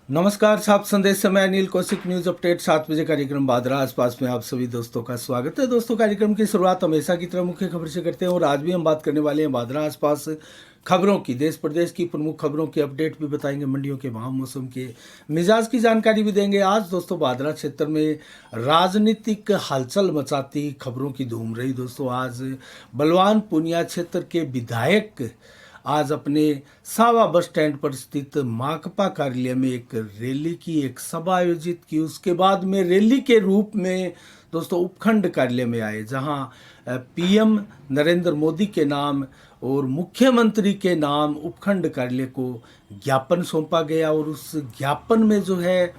नमस्कार साहब, संदेश समय अनिल कौशिक, न्यूज अपडेट 7 बजे कार्यक्रम बादरा आसपास में आप सभी दोस्तों का स्वागत है। दोस्तों, कार्यक्रम की शुरुआत हमेशा की तरह मुख्य खबर से करते हैं और आज भी हम बात करने वाले हैं बादरा आसपास खबरों की। देश प्रदेश की प्रमुख खबरों की अपडेट भी बताएंगे, मंडियों के भाव, मौसम के मिजाज की जानकारी भी देंगे। आज दोस्तों बादरा क्षेत्र में राजनीतिक हलचल मचाती खबरों की धूम रही। दोस्तों, आज बलवान पूनिया क्षेत्र के विधायक आज अपने सावा बस स्टैंड पर स्थित माकपा कार्यालय में एक रैली की, एक सभा आयोजित की। उसके बाद में रैली के रूप में दोस्तों उपखंड कार्यालय में आए, जहां पीएम नरेंद्र मोदी के नाम और मुख्यमंत्री के नाम उपखंड कार्यालय को ज्ञापन सौंपा गया। और उस ज्ञापन में जो है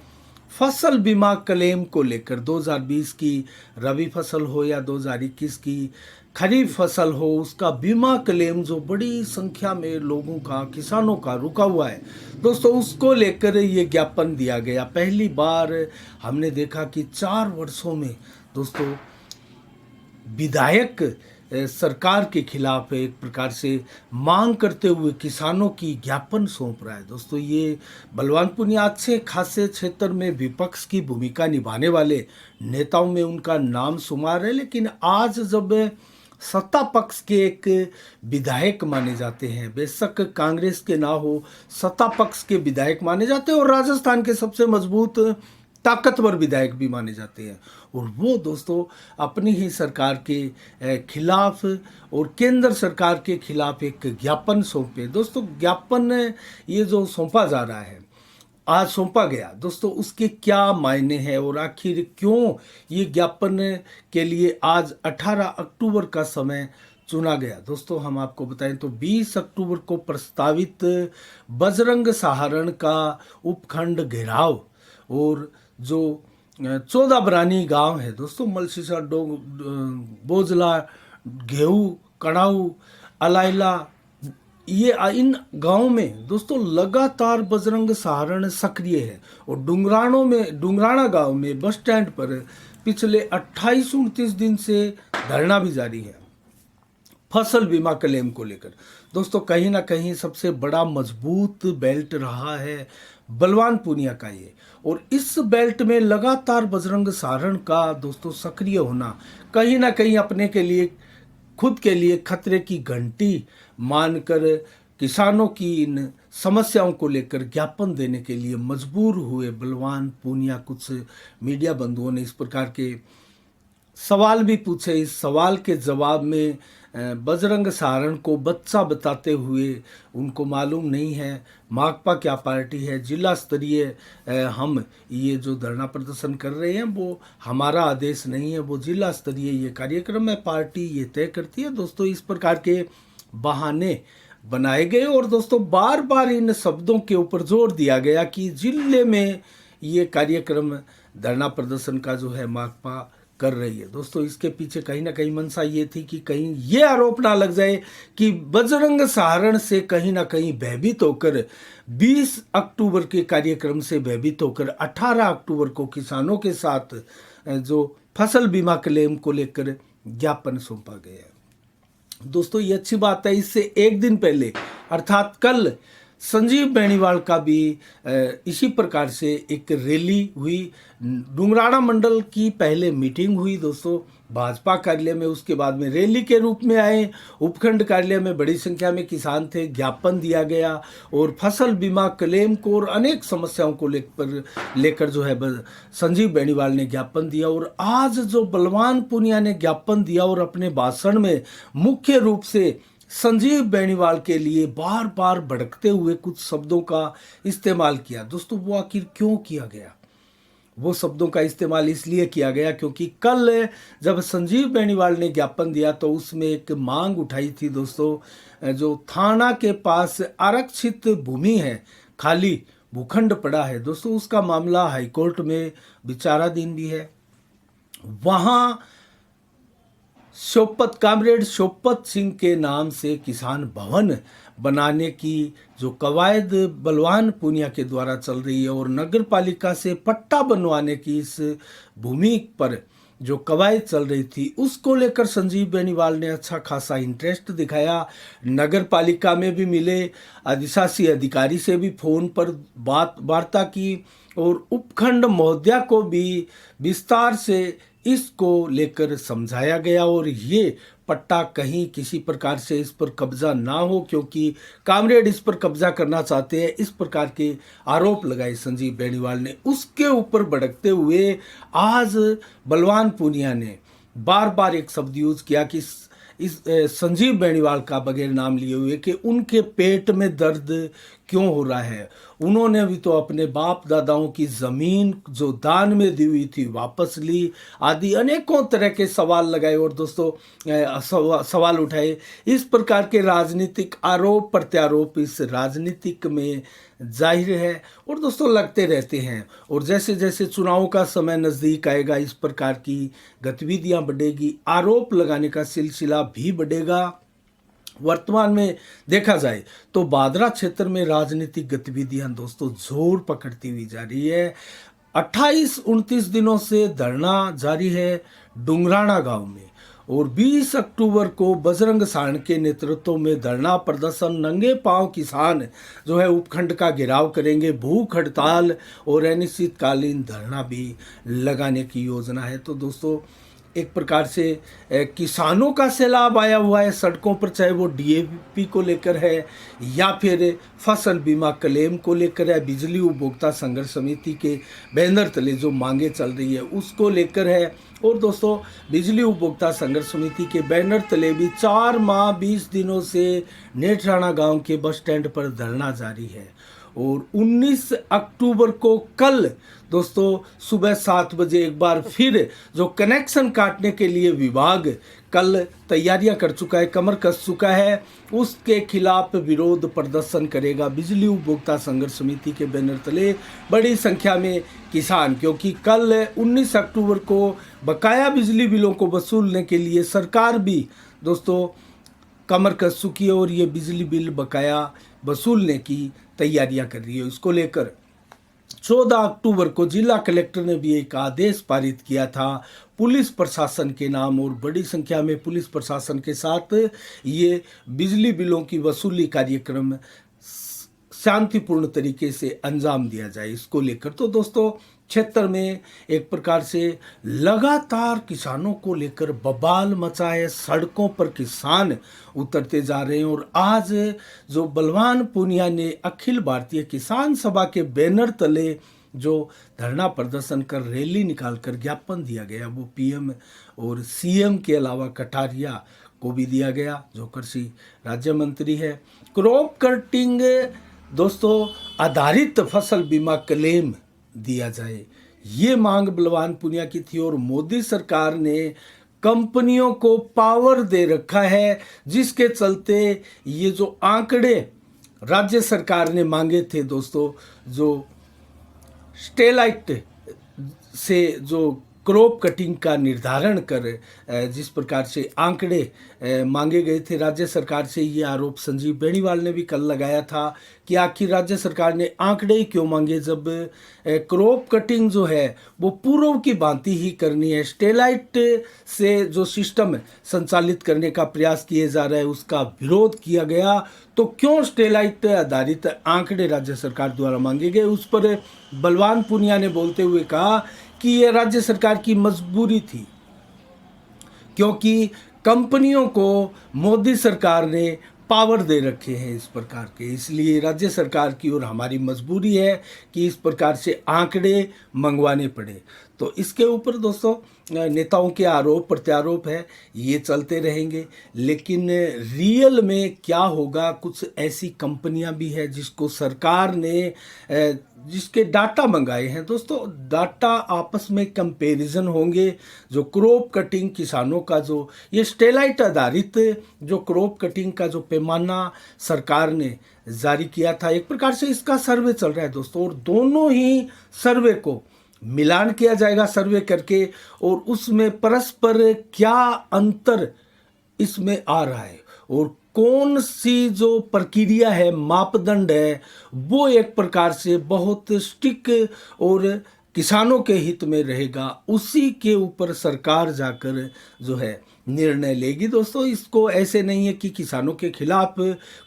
फसल बीमा क्लेम को लेकर 2020 की रबी फसल हो या 2021 की खरीफ फसल हो, उसका बीमा क्लेम जो बड़ी संख्या में लोगों का, किसानों का रुका हुआ है दोस्तों, उसको लेकर ये ज्ञापन दिया गया। पहली बार हमने देखा कि 4 वर्षों में दोस्तों विधायक सरकार के खिलाफ एक प्रकार से मांग करते हुए किसानों की ज्ञापन सौंप रहा है। दोस्तों, ये बलवान पूनिया अच्छे खासे क्षेत्र में विपक्ष की भूमिका निभाने वाले नेताओं में उनका नाम शुमार है, लेकिन आज जब सत्ता पक्ष के एक विधायक माने जाते हैं, बेशक कांग्रेस के ना हो, सत्ता पक्ष के विधायक माने जाते हैं और राजस्थान के सबसे मजबूत ताकतवर विधायक भी माने जाते हैं, और वो दोस्तों अपनी ही सरकार के खिलाफ और केंद्र सरकार के खिलाफ एक ज्ञापन सौंपे। दोस्तों, ज्ञापन ये जो सौंपा जा रहा है, आज सौंपा गया दोस्तों, उसके क्या मायने हैं और आखिर क्यों ये ज्ञापन के लिए आज 18 अक्टूबर का समय चुना गया। दोस्तों, हम आपको बताएं तो 20 अक्टूबर को प्रस्तावित बजरंग सहारण का उपखंड घेराव और जो 14 बरानी गांव है दोस्तों, मलसीसा, बोजला, घेऊ, कड़ाऊ, अलाइला, ये इन गांवों में दोस्तों लगातार बजरंग सहारण सक्रिय है। और डुंगराना गांव में बस स्टैंड पर पिछले 28-29 दिन से धरना भी जारी है फसल बीमा क्लेम को लेकर। दोस्तों, कहीं ना कहीं सबसे बड़ा मजबूत बेल्ट रहा है बलवान पूनिया का ये, और इस बेल्ट में लगातार बजरंग सहारण का दोस्तों सक्रिय होना कहीं ना कहीं अपने के लिए, खुद के लिए खतरे की घंटी मानकर किसानों की इन समस्याओं को लेकर ज्ञापन देने के लिए मजबूर हुए बलवान पूनिया। कुछ मीडिया बंधुओं ने इस प्रकार के सवाल भी पूछे। इस सवाल के जवाब में बजरंग सहारण को बच्चा बताते हुए उनको मालूम नहीं है माकपा क्या पार्टी है, जिला स्तरीय हम ये जो धरना प्रदर्शन कर रहे हैं वो हमारा आदेश नहीं है, वो जिला स्तरीय ये कार्यक्रम है, पार्टी ये तय करती है। दोस्तों, इस प्रकार के बहाने बनाए गए और दोस्तों बार बार इन शब्दों के ऊपर जोर दिया गया कि जिले में ये कार्यक्रम धरना प्रदर्शन का जो है माकपा कर रही है। दोस्तों, इसके पीछे कहीं ना कहीं मंशा ये थी कि कहीं ये आरोप ना लग जाए कि बजरंग सहारण से कहीं ना कहीं भयभीत होकर 20 अक्टूबर के कार्यक्रम से भयभीत होकर 18 अक्टूबर को किसानों के साथ जो फसल बीमा क्लेम को लेकर ज्ञापन सौंपा गया है। दोस्तों, ये अच्छी बात है। इससे एक दिन पहले अर्थात कल संजीव बेनीवाल का भी इसी प्रकार से एक रैली हुई। डुंगराना मंडल की पहले मीटिंग हुई दोस्तों भाजपा कार्यालय में, उसके बाद में रैली के रूप में आए उपखंड कार्यालय में, बड़ी संख्या में किसान थे, ज्ञापन दिया गया और फसल बीमा क्लेम को और अनेक समस्याओं को लेकर जो है संजीव बेनीवाल ने ज्ञापन दिया। और आज जो बलवान पूनिया ने ज्ञापन दिया और अपने भाषण में मुख्य रूप से संजीव बेनीवाल के लिए बार बार भड़कते हुए कुछ शब्दों का इस्तेमाल किया। दोस्तों, वो आखिर क्यों किया गया? वो शब्दों का इस्तेमाल इसलिए किया गया क्योंकि कल जब संजीव बेनीवाल ने ज्ञापन दिया तो उसमें एक मांग उठाई थी दोस्तों, जो थाना के पास आरक्षित भूमि है, खाली भूखंड पड़ा है दोस्तों, उसका मामला हाईकोर्ट में विचाराधीन भी है। वहाँ कामरेड शोपत सिंह के नाम से किसान भवन बनाने की जो कवायद बलवान पूनिया के द्वारा चल रही है और नगर पालिका से पट्टा बनवाने की इस भूमि पर जो कवायद चल रही थी उसको लेकर संजीव बेनीवाल ने अच्छा खासा इंटरेस्ट दिखाया। नगर पालिका में भी मिले, अधिशासी अधिकारी से भी फोन पर वार्ता की और उपखंड महोदया को भी विस्तार से इसको लेकर समझाया गया और ये पट्टा कहीं किसी प्रकार से इस पर कब्जा ना हो, क्योंकि कामरेड इस पर कब्जा करना चाहते हैं, इस प्रकार के आरोप लगाए संजीव बेनीवाल ने। उसके ऊपर भड़कते हुए आज बलवान पूनिया ने बार बार एक शब्द यूज किया कि इस संजीव बेनीवाल का बगैर नाम लिए हुए कि उनके पेट में दर्द क्यों हो रहा है। उन्होंने भी तो अपने बाप दादाओं की ज़मीन जो दान में दी हुई थी वापस ली, आदि अनेकों तरह के सवाल लगाए और दोस्तों सवाल उठाए। इस प्रकार के राजनीतिक आरोप प्रत्यारोप इस राजनीतिक में जाहिर है और दोस्तों लगते रहते हैं। और जैसे जैसे चुनाव का समय नज़दीक आएगा इस प्रकार की गतिविधियां बढ़ेगी, आरोप लगाने का सिलसिला भी बढ़ेगा। वर्तमान में देखा जाए तो बादरा क्षेत्र में राजनीतिक गतिविधियां दोस्तों जोर पकड़ती हुई जा रही है। 28-29 दिनों से धरना जारी है डुंगराना गांव में और 20 अक्टूबर को बजरंग सारण के नेतृत्व में धरना प्रदर्शन, नंगे पांव किसान जो है उपखंड का घेराव करेंगे, भूख हड़ताल और अनिश्चितकालीन धरना भी लगाने की योजना है। तो दोस्तों एक प्रकार से किसानों का सैलाब आया हुआ है सड़कों पर, चाहे वो डीएपी को लेकर है या फिर फसल बीमा क्लेम को लेकर है, बिजली उपभोक्ता संघर्ष समिति के बैनर तले जो मांगे चल रही है उसको लेकर है। और दोस्तों बिजली उपभोक्ता संघर्ष समिति के बैनर तले भी 4 माह 20 दिनों से नेठराणा गांव के बस स्टैंड पर धरना जारी है। और 19 अक्टूबर को कल दोस्तों सुबह 7 बजे एक बार फिर जो कनेक्शन काटने के लिए विभाग कल तैयारियां कर चुका है, कमर कस चुका है, उसके खिलाफ विरोध प्रदर्शन करेगा बिजली उपभोक्ता संघर्ष समिति के बैनर तले बड़ी संख्या में किसान। क्योंकि कल 19 अक्टूबर को बकाया बिजली बिलों को वसूलने के लिए सरकार भी दोस्तों कमर कस चुकी है और ये बिजली बिल बकाया वसूलने की तैयारियां कर रही है। इसको लेकर 14 अक्टूबर को जिला कलेक्टर ने भी एक आदेश पारित किया था पुलिस प्रशासन के नाम, और बड़ी संख्या में पुलिस प्रशासन के साथ ये बिजली बिलों की वसूली कार्यक्रम शांतिपूर्ण तरीके से अंजाम दिया जाए। इसको लेकर तो दोस्तों क्षेत्र में एक प्रकार से लगातार किसानों को लेकर बवाल मचा है, सड़कों पर किसान उतरते जा रहे हैं। और आज जो बलवान पूनिया ने अखिल भारतीय किसान सभा के बैनर तले जो धरना प्रदर्शन कर रैली निकालकर ज्ञापन दिया गया वो पीएम और सीएम के अलावा कटारिया को भी दिया गया जो कृषि राज्य मंत्री है। क्रॉप कटिंग दोस्तों आधारित फसल बीमा क्लेम दिया जाए, ये मांग बलवान पूनिया की थी। और मोदी सरकार ने कंपनियों को पावर दे रखा है जिसके चलते ये जो आंकड़े राज्य सरकार ने मांगे थे दोस्तों, जो स्टेलाइट से जो क्रॉप कटिंग का निर्धारण कर जिस प्रकार से आंकड़े मांगे गए थे राज्य सरकार से, ये आरोप संजीव बेनीवाल ने भी कल लगाया था कि आखिर राज्य सरकार ने आंकड़े ही क्यों मांगे जब क्रॉप कटिंग जो है वो पूर्व की भांति ही करनी है। स्टेलाइट से जो सिस्टम संचालित करने का प्रयास किए जा रहा है उसका विरोध किया गया, तो क्यों स्टेलाइट आधारित आंकड़े राज्य सरकार द्वारा मांगे गए, उस पर बलवान पूनिया ने बोलते हुए कहा कि यह राज्य सरकार की मजबूरी थी, क्योंकि कंपनियों को मोदी सरकार ने पावर दे रखे हैं इस प्रकार के, इसलिए राज्य सरकार की और हमारी मजबूरी है कि इस प्रकार से आंकड़े मंगवाने पड़े। तो इसके ऊपर दोस्तों नेताओं के आरोप प्रत्यारोप है, ये चलते रहेंगे। लेकिन रियल में क्या होगा, कुछ ऐसी कंपनियां भी हैं जिसको सरकार ने जिसके डाटा मंगाए हैं दोस्तों, डाटा आपस में कंपैरिजन होंगे। जो क्रॉप कटिंग किसानों का जो ये स्टेलाइट आधारित जो क्रॉप कटिंग का जो पैमाना सरकार ने जारी किया था, एक प्रकार से इसका सर्वे चल रहा है दोस्तों, और दोनों ही सर्वे को मिलान किया जाएगा सर्वे करके, और उसमें परस्पर क्या अंतर इसमें आ रहा है और कौन सी जो प्रक्रिया है, मापदंड है, वो एक प्रकार से बहुत स्टिक और किसानों के हित में रहेगा, उसी के ऊपर सरकार जाकर जो है निर्णय लेगी। दोस्तों, इसको ऐसे नहीं है कि किसानों के खिलाफ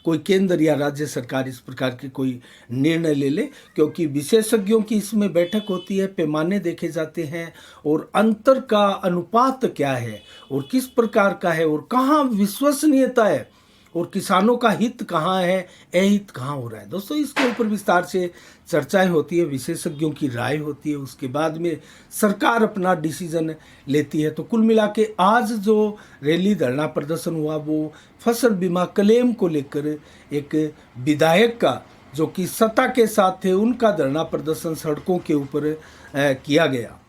कोई केंद्र या राज्य सरकार इस प्रकार के कोई निर्णय ले ले, क्योंकि विशेषज्ञों की इसमें बैठक होती है, पैमाने देखे जाते हैं और अंतर का अनुपात क्या है और किस प्रकार का है और कहाँ विश्वसनीयता है और किसानों का हित कहाँ है, अहित कहाँ हो रहा है। दोस्तों, इसके ऊपर विस्तार से चर्चाएं होती है, विशेषज्ञों की राय होती है, उसके बाद में सरकार अपना डिसीजन लेती है। तो कुल मिला के आज जो रैली धरना प्रदर्शन हुआ वो फसल बीमा क्लेम को लेकर एक विधायक का, जो कि सत्ता के साथ थे, उनका धरना प्रदर्शन सड़कों के ऊपर किया गया।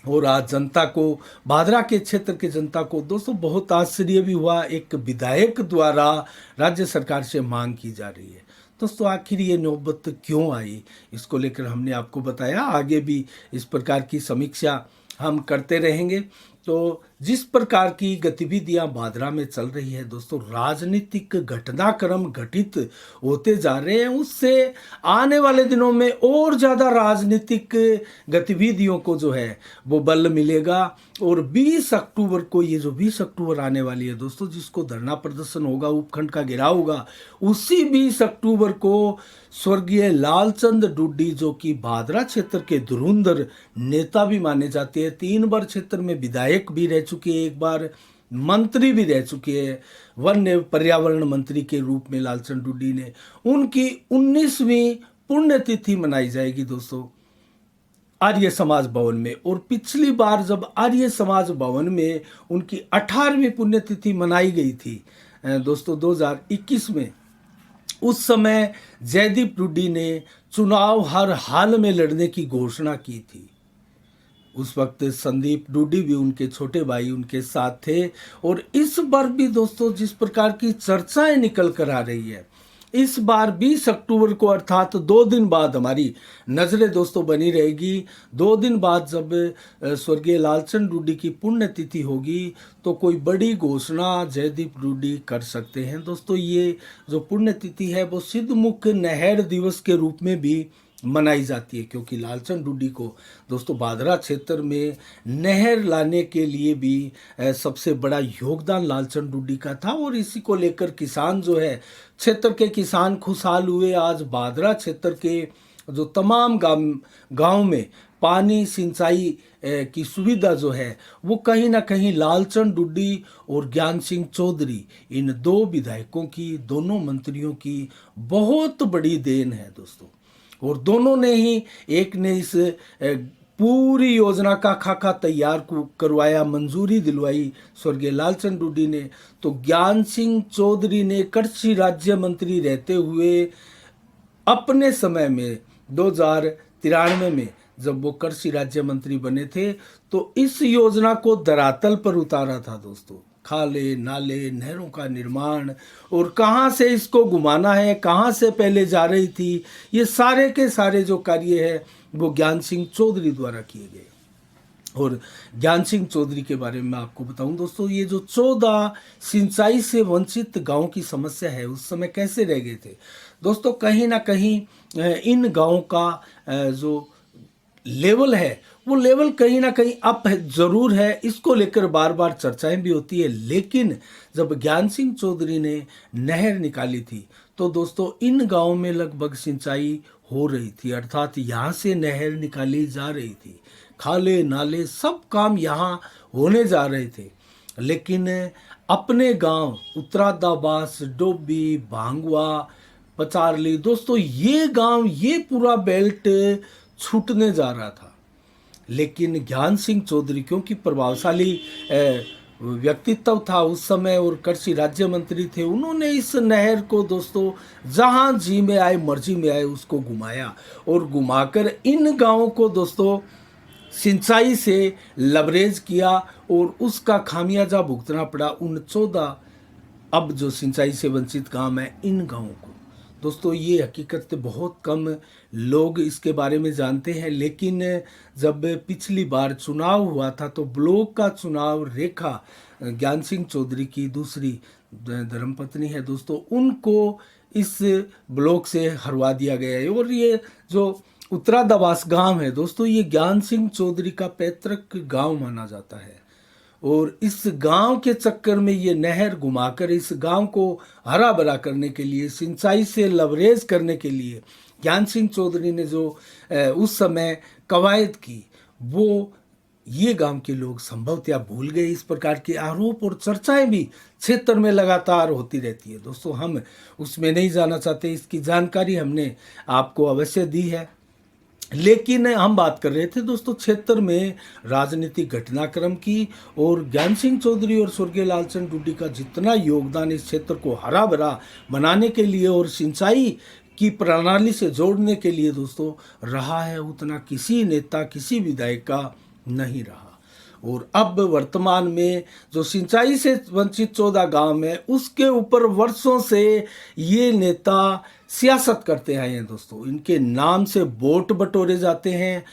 और आज जनता को, भादरा के क्षेत्र के जनता को दोस्तों बहुत आश्चर्य भी हुआ, एक विधायक द्वारा राज्य सरकार से मांग की जा रही है। दोस्तों, आखिर ये नौबत क्यों आई, इसको लेकर हमने आपको बताया। आगे भी इस प्रकार की समीक्षा हम करते रहेंगे। तो जिस प्रकार की गतिविधियां भादरा में चल रही है दोस्तों, राजनीतिक घटनाक्रम घटित होते जा रहे हैं, उससे आने वाले दिनों में और ज़्यादा राजनीतिक गतिविधियों को जो है वो बल मिलेगा। और 20 अक्टूबर को, ये जो 20 अक्टूबर आने वाली है दोस्तों, जिसको धरना प्रदर्शन होगा, उपखंड का घेराव होगा, उसी 20 अक्टूबर को स्वर्गीय लालचंद डुड्डी, जो कि भादरा क्षेत्र के धुरंधर नेता भी माने जाते हैं, 3 बार क्षेत्र में विधायक भी रह चुके हैं, 1 बार मंत्री भी रह चुके हैं, वन एवं पर्यावरण मंत्री के रूप में लालचंद डुड्डी ने, उनकी 19वीं पुण्यतिथि मनाई जाएगी दोस्तों आर्य समाज भवन में। और पिछली बार जब आर्य समाज भवन में उनकी 18वीं पुण्यतिथि मनाई गई थी दोस्तों 2021 में, उस समय जयदीप डुड्डी ने चुनाव हर हाल में लड़ने की घोषणा की थी। उस वक्त संदीप डुड्डी भी, उनके छोटे भाई, उनके साथ थे। और इस बार भी दोस्तों जिस प्रकार की चर्चाएं निकल कर आ रही है, इस बार 20 अक्टूबर को, अर्थात 2 दिन बाद हमारी नज़रें दोस्तों बनी रहेगी। 2 दिन बाद जब स्वर्गीय लालचंद डुड्डी की पुण्यतिथि होगी तो कोई बड़ी घोषणा जयदीप डुड्डी कर सकते हैं। दोस्तों, ये जो पुण्यतिथि है वो सिद्धमुख नहर दिवस के रूप में भी मनाई जाती है, क्योंकि लालचंद डुड्डी को दोस्तों भादरा क्षेत्र में नहर लाने के लिए भी सबसे बड़ा योगदान लालचंद डुड्डी का था। और इसी को लेकर किसान जो है, क्षेत्र के किसान खुशहाल हुए। आज भादरा क्षेत्र के जो तमाम गांव में पानी, सिंचाई की सुविधा जो है वो कहीं ना कहीं लालचंद डुड्डी और ज्ञान सिंह चौधरी, इन 2 विधायकों की, दोनों मंत्रियों की बहुत बड़ी देन है दोस्तों। और दोनों ने ही, एक ने इस पूरी योजना का खाका तैयार करवाया, मंजूरी दिलवाई स्वर्गीय लालचंद डुड्डी ने, तो ज्ञान सिंह चौधरी ने कृषि राज्य मंत्री रहते हुए अपने समय में 2093 में जब वो कृषि राज्य मंत्री बने थे, तो इस योजना को धरातल पर उतारा था दोस्तों। खाले, नाले, नहरों का निर्माण और कहाँ से इसको घुमाना है, कहाँ से पहले जा रही थी, ये सारे के सारे जो कार्य है वो ज्ञान सिंह चौधरी द्वारा किए गए। और ज्ञान सिंह चौधरी के बारे में मैं आपको बताऊं दोस्तों, ये जो 14 सिंचाई से वंचित गांव की समस्या है, उस समय कैसे रह गए थे दोस्तों। कहीं ना कहीं इन गांवों का जो लेवल है वो लेवल कहीं ना कहीं अप जरूर है, इसको लेकर बार बार चर्चाएं भी होती है। लेकिन जब ज्ञान सिंह चौधरी ने नहर निकाली थी तो दोस्तों इन गांवों में लगभग सिंचाई हो रही थी, अर्थात यहाँ से नहर निकाली जा रही थी, खाले, नाले, सब काम यहाँ होने जा रहे थे। लेकिन अपने गांव उत्तरादाबास, डोबी, भांगवा, पचारली दोस्तों, ये गांव, ये पूरा बेल्ट छूटने जा रहा था। लेकिन ज्ञान सिंह चौधरी, क्योंकि प्रभावशाली व्यक्तित्व था उस समय और कृषि राज्य मंत्री थे, उन्होंने इस नहर को दोस्तों जहां जी में आए, मर्जी में आए, उसको घुमाया और घुमाकर इन गांवों को दोस्तों सिंचाई से लबरेज किया और उसका खामियाजा भुगतना पड़ा उन 14 अब जो सिंचाई से वंचित गांव है, इन गांवों को। दोस्तों, ये हकीकत बहुत कम लोग इसके बारे में जानते हैं। लेकिन जब पिछली बार चुनाव हुआ था तो ब्लॉक का चुनाव रेखा, ज्ञान सिंह चौधरी की दूसरी धर्मपत्नी है दोस्तों, उनको इस ब्लॉक से हरवा दिया गया है। और ये जो उत्तरादावास गांव है दोस्तों, ये ज्ञान सिंह चौधरी का पैतृक गांव माना जाता है। और इस गांव के चक्कर में ये नहर घुमाकर इस गांव को हरा भरा करने के लिए, सिंचाई से लवरेज करने के लिए ज्ञान सिंह चौधरी ने जो उस समय कवायद की, वो ये गांव के लोग संभवतः भूल गए। इस प्रकार के आरोप और चर्चाएं भी क्षेत्र में लगातार होती रहती है दोस्तों, हम उसमें नहीं जाना चाहते, इसकी जानकारी हमने आपको अवश्य दी है। लेकिन हम बात कर रहे थे दोस्तों क्षेत्र में राजनीतिक घटनाक्रम की, और ज्ञान सिंह चौधरी और स्वर्गीय लालचंद डुड्डी का जितना योगदान इस क्षेत्र को हरा भरा बनाने के लिए और सिंचाई की प्रणाली से जोड़ने के लिए दोस्तों रहा है, उतना किसी नेता किसी विधायक का नहीं रहा। और अब वर्तमान में जो सिंचाई से वंचित 14 गांव है, उसके ऊपर वर्षों से ये नेता सियासत करते आए हैं दोस्तों। इनके नाम से वोट बटोरे जाते हैं,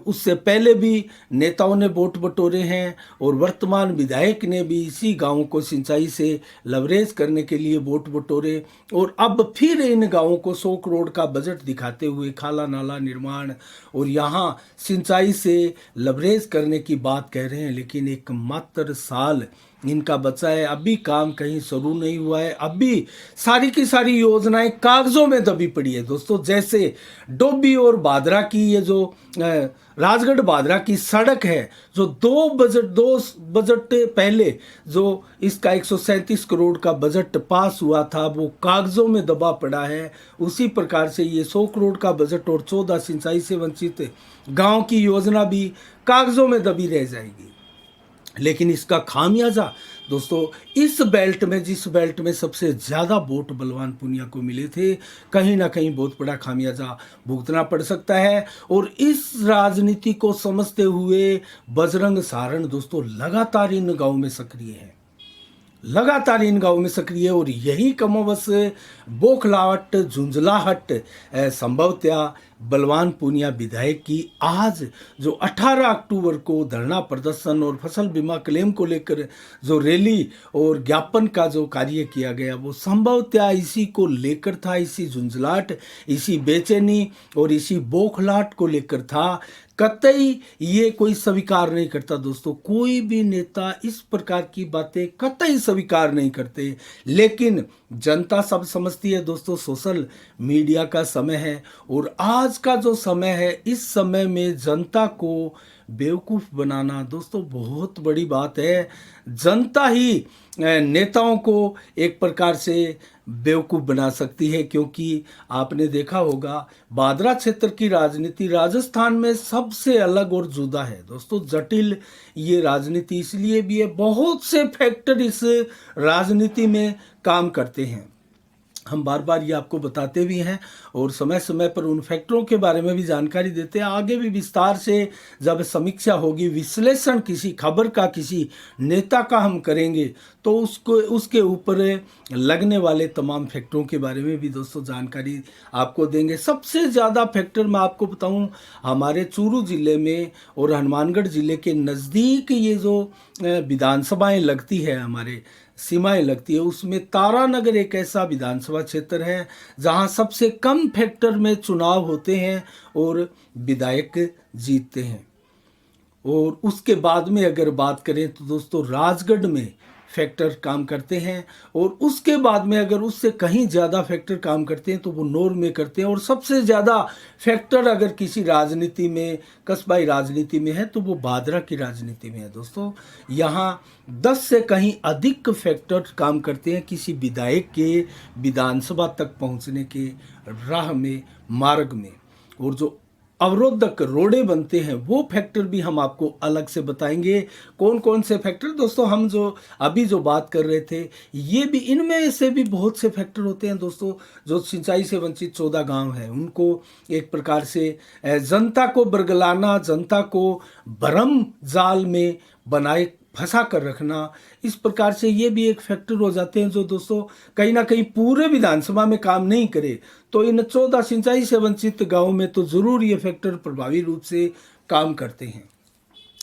उससे पहले भी नेताओं ने वोट बटोरे हैं, और वर्तमान विधायक ने भी इसी गांव को सिंचाई से लवरेज करने के लिए वोट बटोरे, और अब फिर इन गांवों को 100 करोड़ का बजट दिखाते हुए खाला नाला निर्माण और यहाँ सिंचाई से लवरेज करने की बात कह रहे हैं। लेकिन एक मात्र साल इनका बचा है, अभी काम कहीं शुरू नहीं हुआ है, अभी सारी की सारी योजनाएं कागजों में दबी पड़ी है दोस्तों। जैसे डोभी और बादरा की ये जो राजगढ़ बादरा की सड़क है, जो दो बजट पहले जो इसका 137 करोड़ का बजट पास हुआ था, वो कागजों में दबा पड़ा है। उसी प्रकार से ये 100 करोड़ का बजट और 14 सिंचाई से वंचित गांव की योजना भी कागजों में दबी रह जाएगी। लेकिन इसका खामियाजा दोस्तों इस बेल्ट में, जिस बेल्ट में सबसे ज़्यादा वोट बलवान पूनिया को मिले थे, कहीं ना कहीं बहुत बड़ा खामियाजा भुगतना पड़ सकता है। और इस राजनीति को समझते हुए बजरंग सारण दोस्तों लगातार इन गांवों में सक्रिय है, लगातार इन गांवों में सक्रिय है। और यही कमोबस बोखलाहट झुंझलाहट संभवतः बलवान पूनिया विधायक की आज जो 18 अक्टूबर को धरना प्रदर्शन और फसल बीमा क्लेम को लेकर जो रैली और ज्ञापन का जो कार्य किया गया, वो संभवतः इसी को लेकर था, इसी झुंझलाहट, इसी बेचैनी और इसी बोखलाहट को लेकर था। कतई ये कोई स्वीकार नहीं करता दोस्तों, कोई भी नेता इस प्रकार की बातें कतई स्वीकार नहीं करते। लेकिन जनता सब समझती है दोस्तों, सोशल मीडिया का समय है, और आज का जो समय है, इस समय में जनता को बेवकूफ़ बनाना दोस्तों बहुत बड़ी बात है। जनता ही नेताओं को एक प्रकार से बेवकूफ़ बना सकती है, क्योंकि आपने देखा होगा बादरा क्षेत्र की राजनीति राजस्थान में सबसे अलग और जुदा है दोस्तों, जटिल ये राजनीति इसलिए भी है, बहुत से फैक्टर इस राजनीति में काम करते हैं। हम बार बार ये आपको बताते भी हैं और समय समय पर उन फैक्टरों के बारे में भी जानकारी देते हैं। आगे भी विस्तार से जब समीक्षा होगी, विश्लेषण किसी खबर का, किसी नेता का हम करेंगे, तो उसके ऊपर लगने वाले तमाम फैक्टरों के बारे में भी दोस्तों जानकारी आपको देंगे। सबसे ज़्यादा फैक्टर मैं आपको बताऊं, हमारे चूरू जिले में और हनुमानगढ़ जिले के नज़दीक ये जो विधानसभाएं लगती है, हमारे सीमाएं लगती है, उसमें तारानगर एक ऐसा विधानसभा क्षेत्र है जहां सबसे कम फैक्टर में चुनाव होते हैं और विधायक जीतते हैं। और उसके बाद में अगर बात करें तो दोस्तों राजगढ़ में फैक्टर काम करते हैं, और उसके बाद में अगर उससे कहीं ज़्यादा फैक्टर काम करते हैं तो वो नौर में करते हैं। और सबसे ज़्यादा फैक्टर अगर किसी राजनीति में, कस्बाई राजनीति में है, तो वो बादरा की राजनीति में है दोस्तों। यहाँ 10 से कहीं अधिक फैक्टर काम करते हैं किसी विधायक के विधानसभा तक पहुँचने के राह में, मार्ग में। और जो अवरोधक रोड़े बनते हैं वो फैक्टर भी हम आपको अलग से बताएंगे। कौन कौन से फैक्टर दोस्तों, हम जो अभी जो बात कर रहे थे, ये भी, इनमें से भी बहुत से फैक्टर होते हैं दोस्तों। जो सिंचाई से वंचित 14 गांव हैं, उनको एक प्रकार से जनता को बरगलाना, जनता को भ्रम जाल में बनाए फंसा कर रखना, इस प्रकार से ये भी एक फैक्टर हो जाते हैं जो दोस्तों कहीं ना कहीं पूरे विधानसभा में काम नहीं करे, तो इन 14 सिंचाई से वंचित गांवों में तो ज़रूर ये फैक्टर प्रभावी रूप से काम करते हैं।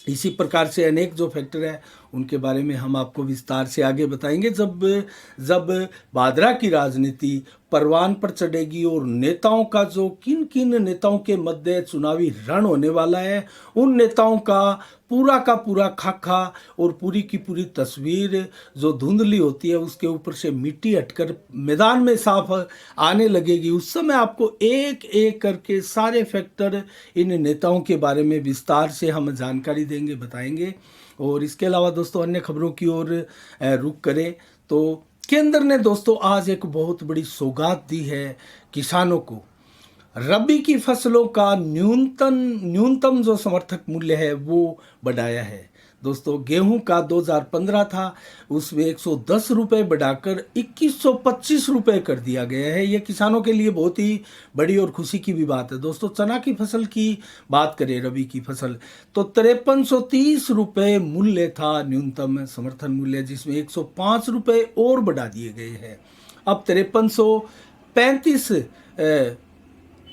इसी प्रकार से अनेक जो फैक्टर है उनके बारे में हम आपको विस्तार से आगे बताएंगे। जब जब भादरा की राजनीति परवान पर चढ़ेगी और नेताओं का जो किन किन नेताओं के मध्य चुनावी रण होने वाला है, उन नेताओं का पूरा खाका और पूरी की पूरी तस्वीर जो धुंधली होती है उसके ऊपर से मिट्टी हटकर मैदान में साफ आने लगेगी, उस समय आपको एक एक करके सारे फैक्टर इन नेताओं के बारे में विस्तार से हम जानकारी देंगे, बताएंगे। और इसके अलावा दोस्तों अन्य खबरों की ओर रुख करें तो केंद्र ने दोस्तों आज एक बहुत बड़ी सौगात दी है किसानों को। रबी की फसलों का न्यूनतम जो समर्थक मूल्य है वो बढ़ाया है। दोस्तों गेहूं का 2015 था, उसमें 110 रुपये बढ़ाकर 2125 रुपये कर दिया गया है। ये किसानों के लिए बहुत ही बड़ी और खुशी की भी बात है। दोस्तों चना की फसल की बात करें, रबी की फसल, तो 5330 रुपये मूल्य था न्यूनतम समर्थन मूल्य, जिसमें 105 रुपये और बढ़ा दिए गए हैं। अब 5335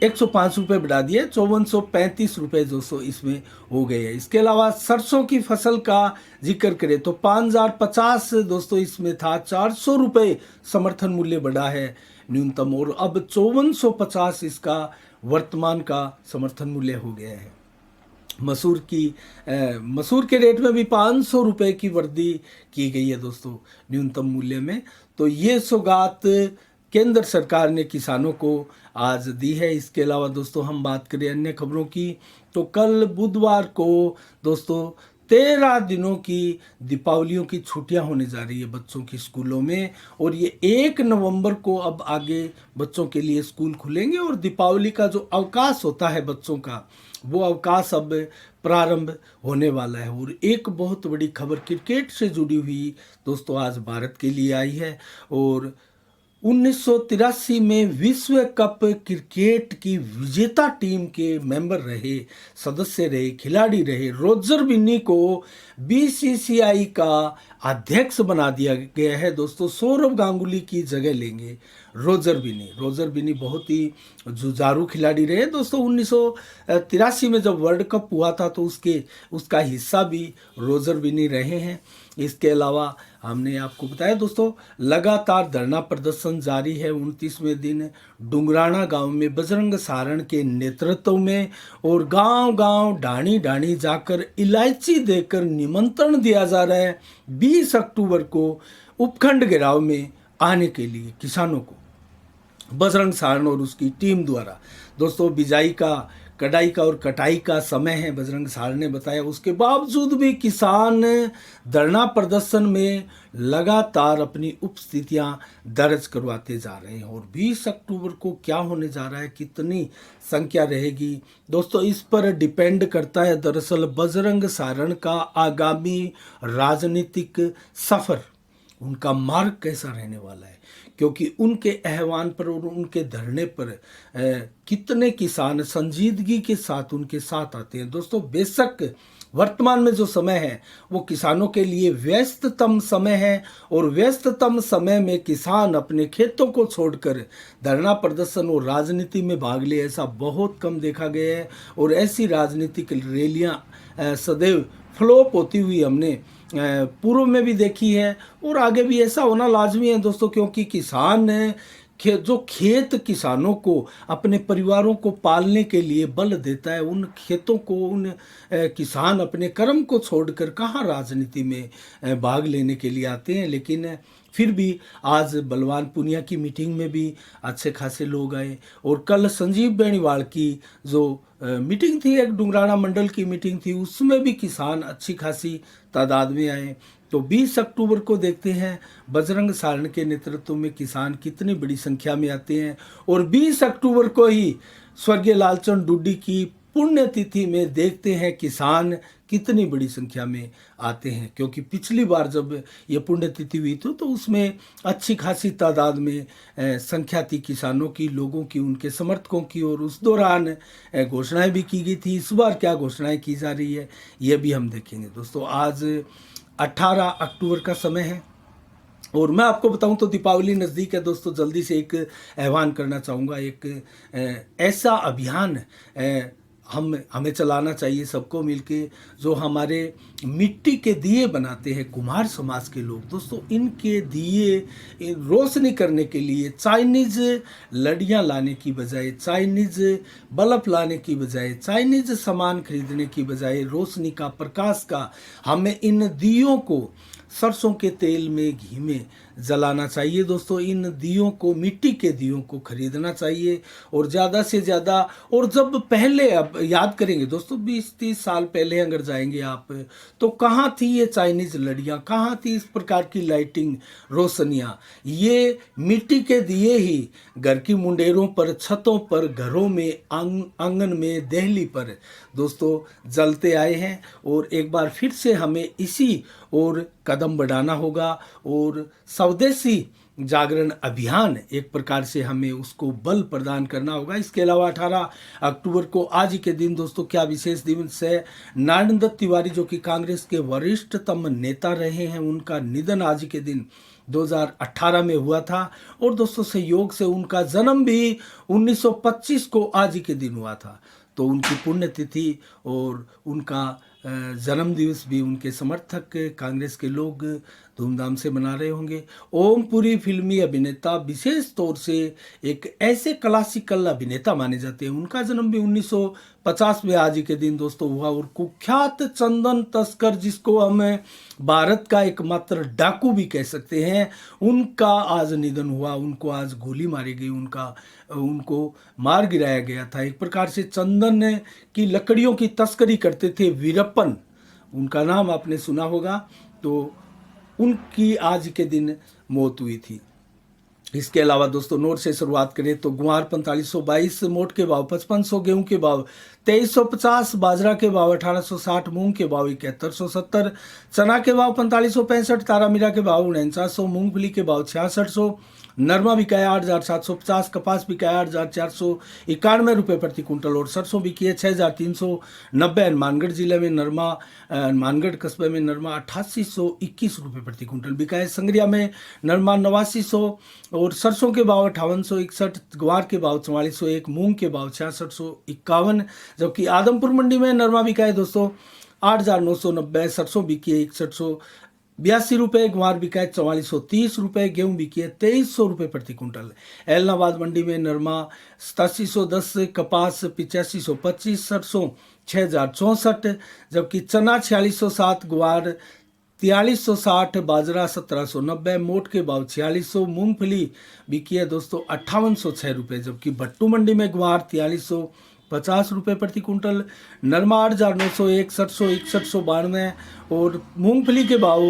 105 रुपये बढ़ा दिए, 5435 रुपये दोस्तों इसमें हो गए हैं। इसके अलावा सरसों की फसल का जिक्र करें तो 5050 दोस्तों इसमें था, 400 रुपये समर्थन मूल्य बढ़ा है न्यूनतम, और अब 5450 इसका वर्तमान का समर्थन मूल्य हो गया है। मसूर के रेट में भी 500 रुपये की वृद्धि की गई है दोस्तों न्यूनतम मूल्य में। तो ये सौगात केंद्र सरकार ने किसानों को आज दी है। इसके अलावा दोस्तों हम बात करें अन्य खबरों की तो कल बुधवार को दोस्तों 13 दिनों की दीपावलियों की छुट्टियां होने जा रही है बच्चों की स्कूलों में, और ये 1 नवंबर को अब आगे बच्चों के लिए स्कूल खुलेंगे और दीपावली का जो अवकाश होता है बच्चों का, वो अवकाश अब प्रारंभ होने वाला है। और एक बहुत बड़ी खबर क्रिकेट से जुड़ी हुई दोस्तों आज भारत के लिए आई है, और 1983 में विश्व कप क्रिकेट की विजेता टीम के मेंबर रहे, सदस्य रहे, खिलाड़ी रहे रोजर बिन्नी को बीसीसीआई का अध्यक्ष बना दिया गया है। दोस्तों सौरव गांगुली की जगह लेंगे रोजर बिन्नी बहुत ही जुझारू खिलाड़ी रहे दोस्तों। 1983 में जब वर्ल्ड कप हुआ था तो उसका हिस्सा भी रोजर बिन्नी रहे हैं। इसके अलावा हमने आपको बताया दोस्तों लगातार धरना प्रदर्शन जारी है। 29वें दिन डुंगराना गांव में बजरंग सारण के नेतृत्व में और गांव ढाणी जाकर इलायची देकर निमंत्रण दिया जा रहा है 20 अक्टूबर को उपखंड घेराव में आने के लिए किसानों को बजरंग सारण और उसकी टीम द्वारा। दोस्तों बिजाई का, कटाई का और कटाई का समय है, बजरंग सारण ने बताया। उसके बावजूद भी किसान धरना प्रदर्शन में लगातार अपनी उपस्थितियां दर्ज करवाते जा रहे हैं। और 20 अक्टूबर को क्या होने जा रहा है, कितनी संख्या रहेगी दोस्तों, इस पर डिपेंड करता है दरअसल बजरंग सारण का आगामी राजनीतिक सफर, उनका मार्ग कैसा रहने वाला है, क्योंकि उनके आह्वान पर और उनके धरने पर कितने किसान संजीदगी के साथ उनके साथ आते हैं। दोस्तों बेशक वर्तमान में जो समय है वो किसानों के लिए व्यस्ततम समय है, और व्यस्ततम समय में किसान अपने खेतों को छोड़कर धरना प्रदर्शन और राजनीति में भाग ले, ऐसा बहुत कम देखा गया है। और ऐसी राजनीतिक रैलियां सदैव फ्लॉप होती हुई हमने पूर्व में भी देखी है, और आगे भी ऐसा होना लाजमी है दोस्तों, क्योंकि किसान जो खेत किसानों को अपने परिवारों को पालने के लिए बल देता है, उन खेतों को किसान अपने कर्म को छोड़कर कहाँ राजनीति में भाग लेने के लिए आते हैं। लेकिन फिर भी आज बलवान पुनिया की मीटिंग में भी अच्छे खासे लोग आए, और कल संजीव बेनीवाल की जो मीटिंग थी, एक डुंगराना मंडल की मीटिंग थी, उसमें भी किसान अच्छी खासी तादाद में आए। तो 20 अक्टूबर को देखते हैं बजरंग सारण के नेतृत्व में किसान कितनी बड़ी संख्या में आते हैं। और 20 अक्टूबर को ही स्वर्गीय लालचंद डुड्डी की पुण्यतिथि में देखते हैं किसान कितनी बड़ी संख्या में आते हैं, क्योंकि पिछली बार जब ये पुण्यतिथि हुई थी तो उसमें अच्छी खासी तादाद में संख्या थी किसानों की, लोगों की, उनके समर्थकों की, और उस दौरान घोषणाएं भी की गई थी। इस बार क्या घोषणाएं की जा रही है ये भी हम देखेंगे दोस्तों। आज 18 अक्टूबर का समय है, और मैं आपको बताऊं तो दीपावली नज़दीक है दोस्तों। जल्दी से एक आह्वान करना चाहूँगा, एक ऐसा अभियान हमें चलाना चाहिए सबको मिलके। जो हमारे मिट्टी के दिए बनाते हैं कुम्हार समाज के लोग दोस्तों, इनके दिए रोशनी करने के लिए चाइनीज लड़ियाँ लाने की बजाय, चाइनीज बल्ब लाने की बजाय, चाइनीज सामान खरीदने की बजाय, रोशनी का, प्रकाश का, हमें इन दियों को सरसों के तेल में, घी में जलाना चाहिए दोस्तों। इन दियों को, मिट्टी के दियों को खरीदना चाहिए और ज़्यादा से ज़्यादा। और जब पहले, अब याद करेंगे दोस्तों, 20-30 साल पहले अगर जाएंगे आप, तो कहाँ थी ये चाइनीज़ लड़ियाँ, कहाँ थी इस प्रकार की लाइटिंग, रोशनियाँ। ये मिट्टी के दिए ही घर की मुंडेरों पर, छतों पर, घरों में, आंगन में, देहली पर दोस्तों जलते आए हैं। और एक बार फिर से हमें इसी और कदम बढ़ाना होगा और स्वदेशी जागरण अभियान एक प्रकार से हमें उसको बल प्रदान करना होगा। इसके अलावा 18 अक्टूबर को आज ही के दिन दोस्तों क्या विशेष दिवस है। नारायण दत्त तिवारी जो कि कांग्रेस के वरिष्ठतम नेता रहे हैं, उनका निधन आज ही के दिन 2018 में हुआ था। और दोस्तों संयोग से उनका जन्म भी 1925 को आज ही के दिन हुआ था। तो उनकी पुण्यतिथि और उनका जन्म दिवस भी उनके समर्थक कांग्रेस के लोग धूमधाम से मना रहे होंगे। ओमपुरी फिल्मी अभिनेता विशेष तौर से एक ऐसे क्लासिकल अभिनेता माने जाते हैं। उनका जन्म भी 1950 में आज ही के दिन दोस्तों हुआ। और कुख्यात चंदन तस्कर, जिसको हम भारत का एकमात्र डाकू भी कह सकते हैं, उनका आज निधन हुआ। उनको आज गोली मारी गई, उनको मार गिराया गया था। एक प्रकार से चंदन की लकड़ियों की तस्करी करते थे वीरप्पन, उनका नाम आपने सुना होगा। तो उनकी आज के दिन मौत हुई थी। इसके अलावा दोस्तों नोट से शुरुआत करें तो गुआर 4522, मोट के भाव 5500, गेहूं के भाव 2350, बाजरा के भाव 1860, मूंग के भाव 7170, चना के भाव 4565, तारामीरा के भाव 4900, मूंगफली के भाव 6600, नरमा बिका है 8750, कपास बिका है 8491 रुपये प्रति कुंटल और सरसों बिकी है 6390। हनुमानगढ़ जिले में नरमा, हनुमानगढ़ कस्बे में नरमा 8821 रुपये प्रति कुंटल बिका है। संग्रिया में नरमा 8900 और सरसों के भाव 5861, ग्वार के भाव 4401, मूंग के भाव 6651। जबकि आदमपुर मंडी में नरमा बिका है दोस्तों 8990, सरसों बिकी है 6182 रुपये, ग्वार बिका है 4430 रुपये, गेहूं बिकी है 2300 रुपये प्रति कुंटल। एलनाबाद मंडी में नरमा 8710, कपास 8525, सरसों 6064, जबकि चना 4607, ग्वार 4360, बाजरा 1790, मोट के भाव 4600, मूंगफली बिकी है दोस्तों 5806 रुपये। जबकि भट्टू मंडी में ग्वार 4350 रुपये प्रति कुंटल, नरमा 8901, सरसों 6192 और मूंगफली के भाव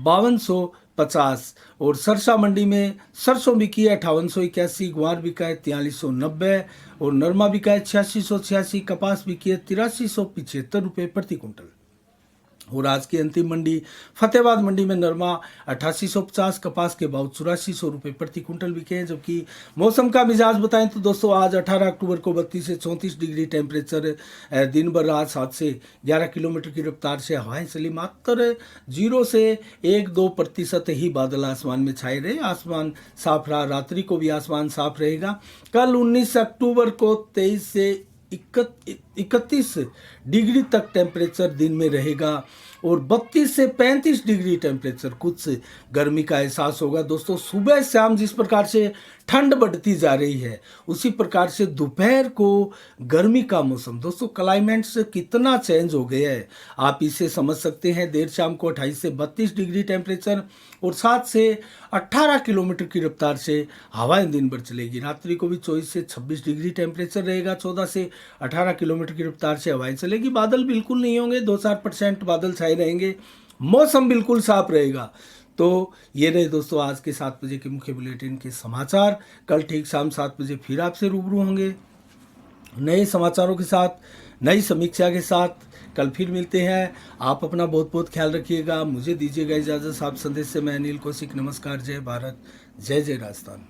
5250। और सरसा मंडी में सरसों बिकी है 5881, ग्वार बिका है 4390 और नरमा बिका है 8686, कपास बिकी है 8375 रुपये प्रति कुंटल। और आज की अंतिम मंडी फतेहाबाद मंडी में नरमा 8850, कपास के भाव 8400 रुपये प्रति कुंटल बिके हैं। जबकि मौसम का मिजाज बताएं तो दोस्तों आज 18 अक्टूबर को 32 से 34 डिग्री टेम्परेचर, दिन भर रात 7 से 11 किलोमीटर की रफ्तार से हवाएं चली। मात्र 0 से 1-2% ही बादल आसमान में छाए रहे, आसमान साफ रहा। रात्रि को भी आसमान साफ रहेगा। कल 19 अक्टूबर को 23 से 31 डिग्री तक टेम्परेचर दिन में रहेगा और 32 से 35 डिग्री टेम्परेचर कुछ गर्मी का एहसास होगा। दोस्तों सुबह शाम जिस प्रकार से ठंड बढ़ती जा रही है, उसी प्रकार से दोपहर को गर्मी का मौसम, दोस्तों क्लाइमेट से कितना चेंज हो गया है आप इसे समझ सकते हैं। देर शाम को 28 से 32 डिग्री टेम्परेचर और 7 से 18 किलोमीटर की रफ्तार से हवाएं दिन भर चलेगी। रात्रि को भी 24 से 26 डिग्री टेम्परेचर रहेगा, 14 से 18 किलोमीटर की रफ्तार से हवाएं चलेगी। बादल बिल्कुल नहीं होंगे, 2-4% बादल छाए रहेंगे, मौसम बिल्कुल साफ रहेगा। तो ये रहे दोस्तों आज के 7 बजे के मुख्य बुलेटिन के समाचार। कल ठीक शाम 7 बजे फिर आपसे रूबरू होंगे नए समाचारों के साथ, नई समीक्षा के साथ। कल फिर मिलते हैं। आप अपना बहुत बहुत ख्याल रखिएगा। मुझे दीजिएगा इजाज़त। आप संदेश से मैं अनिल कौशिक। नमस्कार। जय भारत, जय जय राजस्थान।